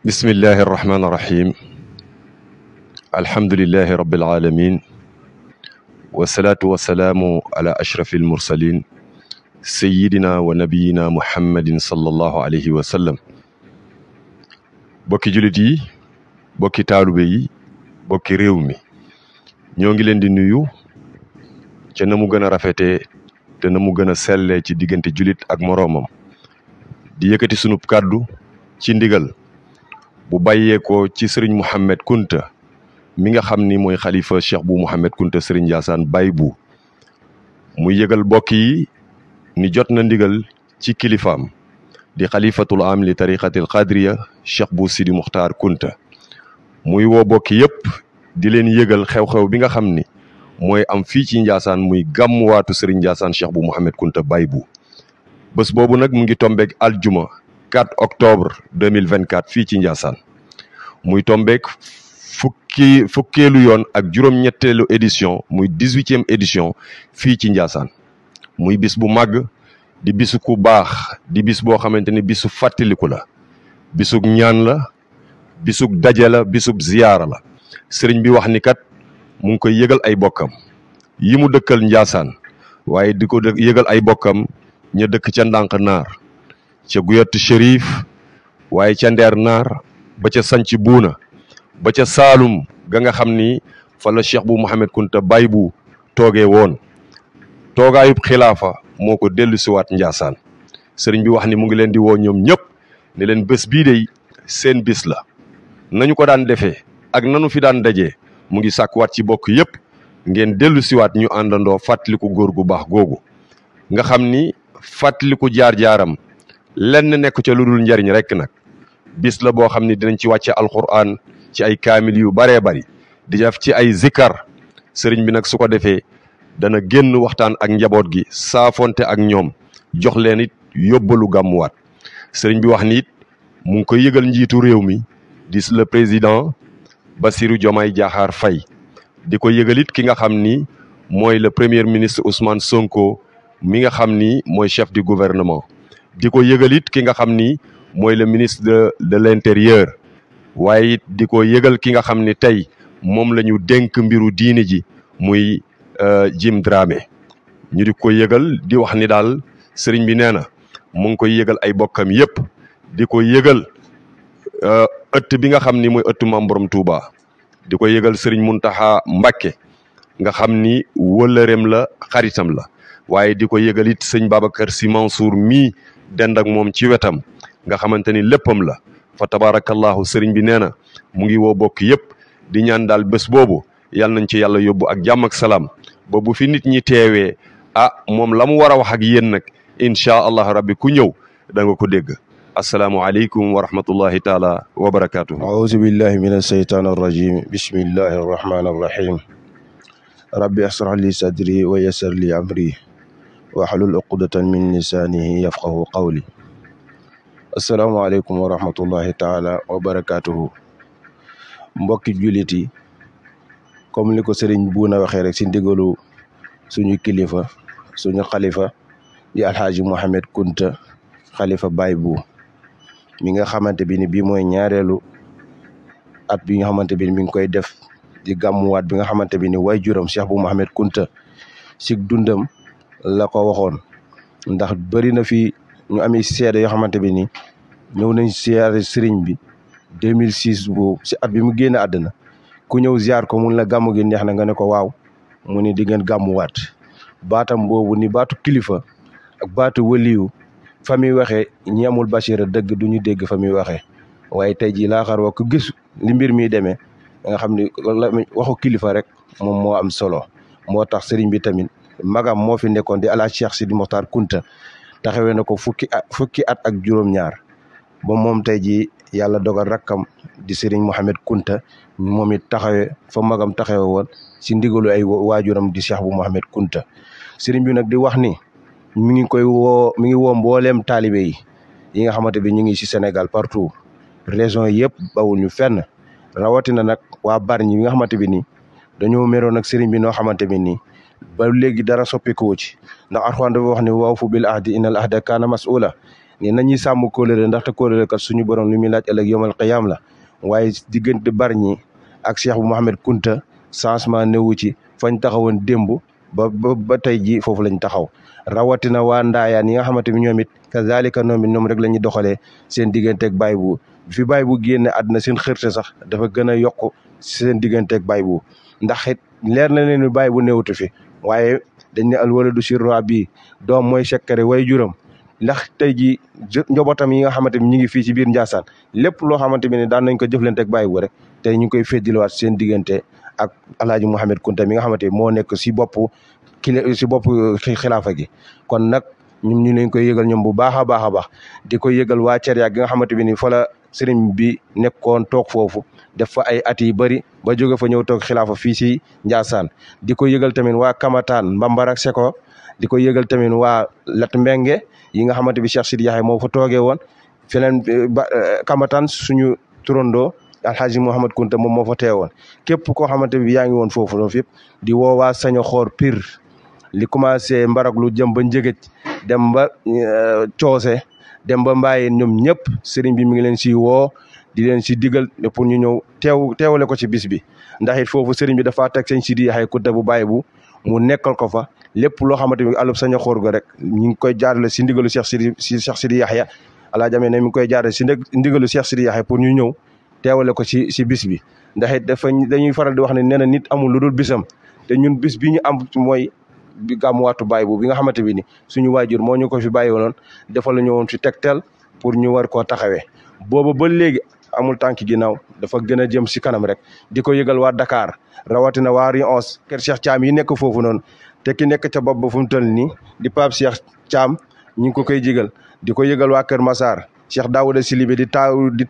bismillahi irrahmani irrahim alhamdulilahi rabilalamin wasalaatu wasalaamu ala ashrafi almursalin sayidina wa nabiyina muhammadin sallallahu alayhi wa sallam. bokki jullit yi, bokki taalube yi, bokki réew mi, ñoo ngi leen di nuyu ca na mu gën a rafetee te na mu gën a sellee ci diggante jullit ak moroomam, di yëkkati sunub kàddu ci ndigal bu bàyyeekoo ci sëriñ Mouhamed Kunta mi nga xam ni mooy xalifa cheikh bu Mouhamed Kunta sëriñ Ndiassane Baye bu muy yëgal bokk yi ni jot na ndigal ci kilifaam di xalifatul am li tariqatil qadriya cheikh bu Sidi Muxtaar Kunta muy woo bokk yëpp di leen yëgal xew-xew bi nga xam ni mooy am fii ci Ndiassane muy gàmmuwaatu sëriñ Ndiassane cheikh bu Mouhamed Kunta Baye bu bés boobu nag mu ngi tombeeg aljuma 4 octobre 2024 fii ci Ndiassane muy tombeek fukkeelu yoon ak juróom-ñetteelu édition muy 18e édition fii ci Ndiassane muy bis bu màgg di bisu ku baax di bis boo xamante ni bisu fàttaliku la, bisug ñaan la, bisug daje la, bisub ziyaara la. sëriñ bi wax ni kat mu ngi koy yëgal ay bokkam yi mu dëkkal Ndiassane waaye di ko yëgal ay bokkam ña dëkk ca ndànk naar, ca Guyat Chérif, waaye ca Ndeer naar ba ca sanc buuna ba ca Saalum ga nga xam ni fa la cheikh bu Mouhamed Kunta Baye bu toogee woon toogaayub xilaafa moo ko dellu siwaat Ndiassane. sëriñ bi wax ni mu ngi leen di woo ñoom ñëpp ne leen bés bii de seen bis la, nañu ko daan defee ak nanu fi daan dajee mu ngi sàkkuwaat ci bokk yëpp ngeen dellu siwaat ñu àndandoo fàttaliku góor gu baax googu nga xam ni fàttaliku jaar-jaaram lenn nekk ca lu dul njariñ rek nag. bis la boo xam ne dinañ ci wàcce alquran ci ay kaamil yu baree bari di def ci ay zikar. sëriñ bi nag su ko defee dana génn waxtaan ak njaboot gi saafonte ak ñoom jox leen it yóbbalu gàmmuwaat. sëriñ bi wax ni it mu ngi koy yëgal njiitu réew mi di le président Bassirou Diomaye Diakhar Faye, di ko yëgal it ki nga xam ni mooy le premier ministre Ousmane Sonko mi nga xam ni mooy chef du gouvernement, di ko yëgal it ki nga xam ni mooy le ministre de l'intérieur, waaye it di ko yëgal ki nga xam ni tey moom la ñu dénk mbiru diine ji muy Jim Dramé. ñu di ko yëgal di wax ni daal sëriñ bi nee na mu ngi koy yëgal ay bokkam yëpp, di ko yëgal ëtt bi nga xam ni mooy ëttu Maam Borom Touba, di ko yëgal sëriñ Muntaxa Mbàkke nga xam ni wëllëreem la, xaritam la, waaye di ko yëgal it sëñ Babacar Sy Mansour mii dend ak moom ci wetam nga xamante ni léppam la fa tabarakallahu. sëriñ bi nee na mu ngi woo bokk yëpp di ñaan daal bés boobu yàlla nañ ci yàlla yóbbu ak jàmm ak salaam ba bu fi nit ñi teewee moom la mu war a wax ak yéen nag inchaa allah rabbi ku ñëw da nga ko dégg. assalaamu aleykum wa rahmatullahi taala wa barakatuhu. aouzu billahi min asheytaan arrajim bismillahi arrahmani arrahim rabbi ashrah li sadri wa yassir li amri wahlul uqdatan min lisaanihi yafqahu qawli. asalaamaaleykum wa rahmatullahi taala wa barakatuhu. mbokki jullit yi, comme li ko sëriñ Buuna waxee rek si ndigalu suñu kilifa suñu xalifa di alxaaji Mouhamed Kunta xalifa Baye bu mi nga xamante bi ni bii mooy ñaareelu at bi nga xamante bi ni mi ngi koy def di gàmmuwaat bi nga xamante bi ni way juram cheikh bu Mouhamed Kunta si dundam la ko waxoon. ndax bëri na fi ñu ami seede yoo xamante bi ni ñëw nañ siyaare sëriñ bi 2006 boobu si at bi mu génn àddina ku ñëw ziar ko mun la gàmmu gi neex na nga ne ko waaw mu ni di ngeen gàmmuwaat. baatam boobu ni baatu kilifa ak baatu waliyu fa muy waxee ñi amul bachira dëgg du ñu dégg fa muy waxee. waaye tey jii laa xar wa ku gis li mbir mi demee nga xam ni waxu kilifa rek moom moo am solo. moo tax sëriñ bi tamit magam moo fi nekkoon di ala Cheikh Sidi Mokhtar Kunta taxawee na ko fukki at ak juróom-ñaar ba moom tey jii yàlla dogal rakkam di sëriñ Mouhamed Kunta moom it taxawee fa magam taxawe woon si ndigalu ay waajuram di Cheikh bu Mouhamed Kunta. sëriñ bi nag di wax ni mi ngi woo mbooleem taalibe yi nga xamante bi ñu ngi si Sénégal partout région yëpp bawul ñu fenn, rawatina nag waa Bargny nga xamante bi ni dañoo meroon ak sëriñ bi noo xamante bi nii ba léegi dara soppeeku ci ndax Alxuraan dafa wax ni waaw fu bil ahdi innal ahda kaana mas'uula ne nañuy sàmm kóolëre ndaxte kóolëre kat suñu borom li muy laaj ëllëg yomal qiyaam la waaye diggante Bargny ak Cheikh bu Mouhamed Kunta changement newu ci fañ taxawoon démb ba tey ji foofu lañ taxaw rawatina waa Ndaayaan yi nga xamante ni ñoom it kazalika ñoom rek la ñuy doxalee seen digganteeg Baye bu fi Baye bu génne àdduna seen xërte sax dafa gën a yokk seen digganteeg Baye bu ndax it leer na leen ni Baye bu néewtu fi waaye dañ ne al waladu sirru bi doom mooy sekkare way juram ndax tey ji njabootam yi nga xamante ni ñu ngi fii ci biir Ndiassane lépp loo xamante ni daan nañ ko jëflanteeg Baye bu rek tey ñu ngi koy féddiliwaat seen diggante ak Alaaji Mouhamed Kunta mi nga xamante ni moo nekk si bopp xilaafa gi kon nag ñu leen koy yëgal ñoom bu baax a baax a baax di ko yëgal waa Ceria gi nga xamante ni fa la sëriñ bi nekkoon toog foofu def fa ay at yu bëri ba jóge fa ñëw toog xilaafa fii si Ndiassane di ko yëgal tamit waa Kamataan Mbambar ak Seko di ko yëgal tamit waa Lat Mbenge yi nga xamante bi Cheikh Sidi Yaxya moo fa toogee woon feneen Kamataan suñu turandoo Alhaji Mouhamed Kunta moom moo fa teewoon képp koo xamante bi yaa ngi woon foofu noonu fépp di woo waa Saño Xoor Pire li commencé Mbaraglu jëm ba Njëgëj dem ba Coose dem ba Mbaayeen ñoom ñëpp sëriñ bi mi ngi leen si woo di leen si digal pour ñu ñëw teewale ko ci bis bi ndax it foofu sëriñ bi dafa teg sëñ Sidi Yaxya Kunta bu Baye bu mu nekkal ko fa lépp loo xamante ni alub Saño Xoor go rek ñu ngi koy jaarale si ndigalu Cheikh Sidi Yaxya Alaaji Amee ne mi ngi koy jaarale si ndigalu Cheikh Sidi Yaxya pour ñu ñëw teewale ko si bis bi ndax it dañuy faral di wax ne nee na nit amul lu dul bisam te ñun bis bi ñu am mooy bi gàmmuwaatu Baye bu bi nga xamante bi ni suñu waajur moo ñu ko fi bàyyi woon defal la ñu woon fi tegtal pour ñu war koo taxawee booba ba léegi amul tànki ginnaaw dafa gën a jëm si kanam rek di ko yëgal waa Dakar rawatina waa Rue 11 kër Cheikh Thiam yi nekk foofu noonu te ki nekk ca bopp ba fu mu toll nii di Pape Cheikh Thiam ñu ngi ko koy jigal di ko yëgal waa Kër Massar Cheikh Daouda Silibé di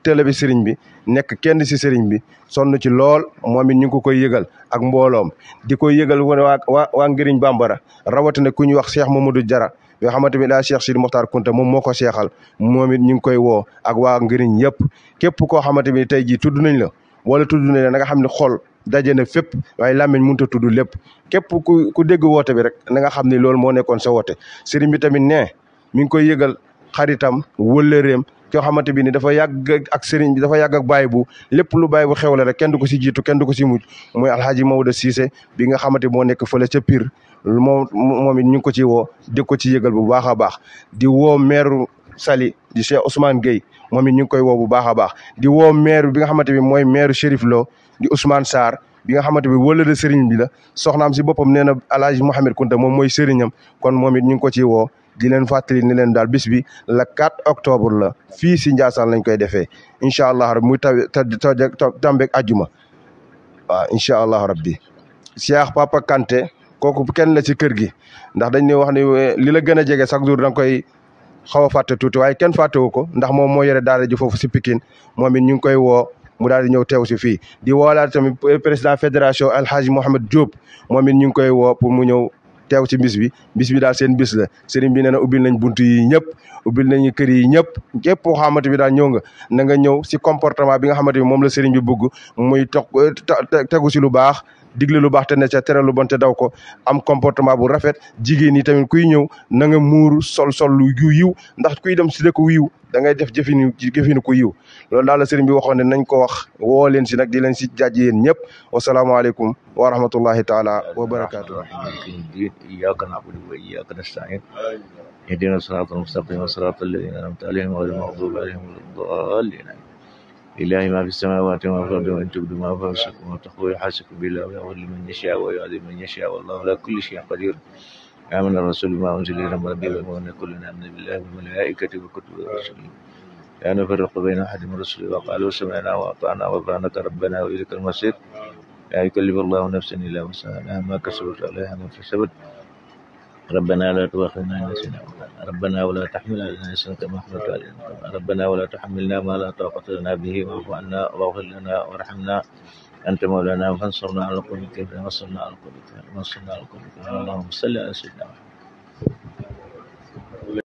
télé bi sëriñ bi nekk kenn si sëriñ bi sonn ci lool moom it ñu ngi ko koy yëgal ak mbooloom di ko yëgal waa Ngiriñ Bambara rawatina ku ñuy wax Cheikh Mamadou Diarra yoo xamante ni daa Cheikh Sidi Mokhtar Kunta moom moo ko seexal moom it ñu ngi koy woo ak waa Ngiriñ yëpp képp koo xamante ni tey jii tudd nañ la wala tudd nañ la na nga xam ne xol daje na fépp waaye làmmiñ mënut a tudd lépp képp ku dégg woote bi rek na nga xam ne loolu moo nekkoon sa woote sëriñ bi tamit ne mi ngi koy yëgal xaritam wëllëreem koo xamante bi ni dafa yàgg ak sëriñ bi dafa yàgg ak Baye bu lépp lu Baye bu xewle rek kenn du ko si jiitu kenn du ko si mujj mooy Alhaji Maodo Cissé bi nga xamante moo nekk fële ca Pire moom it ñu ngi ko ci woo di ko ci yëgal bu baax a baax di woo maire Saly di Cheikh Ousmane Gueye moom it ñu ngi koy woo bu baax a baax di woo maire bi nga xamante bi mooy maire Chérif Lo di Ousmane Sarr bi nga xamante bi wëla de sëriñ bi la soxnaam si boppam nee na Alhaji Mouhamed Kunta moom mooy sëriñam kon moom it ñu ngi ko ciy woo di leen fàttali ni leen daal bis bi le 4 octobre la fii si Ndiassane lañ koy defee incha allah rabbi muy tambeeg ajjuma waaw incha allah rabbi Cheikh Papa Kanté kooku kenn la ci kër gi ndax dañ ne wax ni li la gën a jege chaque jour da nga koy xaw a fàtte tuuti waaye kenn fàttewu ko ndax moom moo yore daara ji foofu si Pikine moom it ñu ngi koy woo mu daal di ñëw teew si fii di woolaat tamit président fédération Alhaji Mohamed Diop moom it ñu ngi koy woo pour mu ñëw teew ci bis bi daal seen bis la sëriñ bi nee na ubbil nañ buntu yi ñëpp ubbil nañu kër yi ñëpp képp koo xamante bi daal ñëw nga na nga ñëw si comportement bi nga xamante bi moom la sëriñ bi bëgg muy tegu si lu baax digle lu baax te ne ca tere lu bon te daw ko am comportement bu rafet jigéen ñi tamit kuy ñëw na nga muuru sol lu yiw ndax kuy dem si dëkk yiw da ngay def jëfinu ku yiw loolu daal la sëriñ bi waxoon ne nañ ko wax woo leen si nag di leen si jàjj yéen ñëpp wasalaamaaleykum wa rahmatullahi taala wa barakaatu iyyaka na'budu wa iyyaka nasta'in ihdina siratal mustaqim siratal ladzina an'amta alayhim ghayril maghdubi alayhim waladdallin لله ما في السماوات وما في الأرض وإن تبدوا ما في أنفسكم وتخفوه يحاسبكم بالله ويغفر لمن يشاء ويعذب من يشاء والله على كل شيء قدير آمن الرسول بما أنزل إليه من ربه والمؤمنون كلنا آمن بالله وملائكته وكتبه ورسله لا نفرق بين أحد من رسله وقالوا سمعنا وأطعنا وغفرانك ربنا وإليك المصير لا يكلف الله نفسا إلا وسعها لها ما كسبت عليها ما كسبت ربنا لا تؤاخذنا إن نسينا ربنا ولا تحمل علينا إصرا كما حملت علينا ربنا ولا تحملنا ما لا طاقة لنا به واعف عنا واغفر لنا وارحمنا أنت مولانا فانصرنا على القوم الكافرين اللهم صل على سيدنا محمد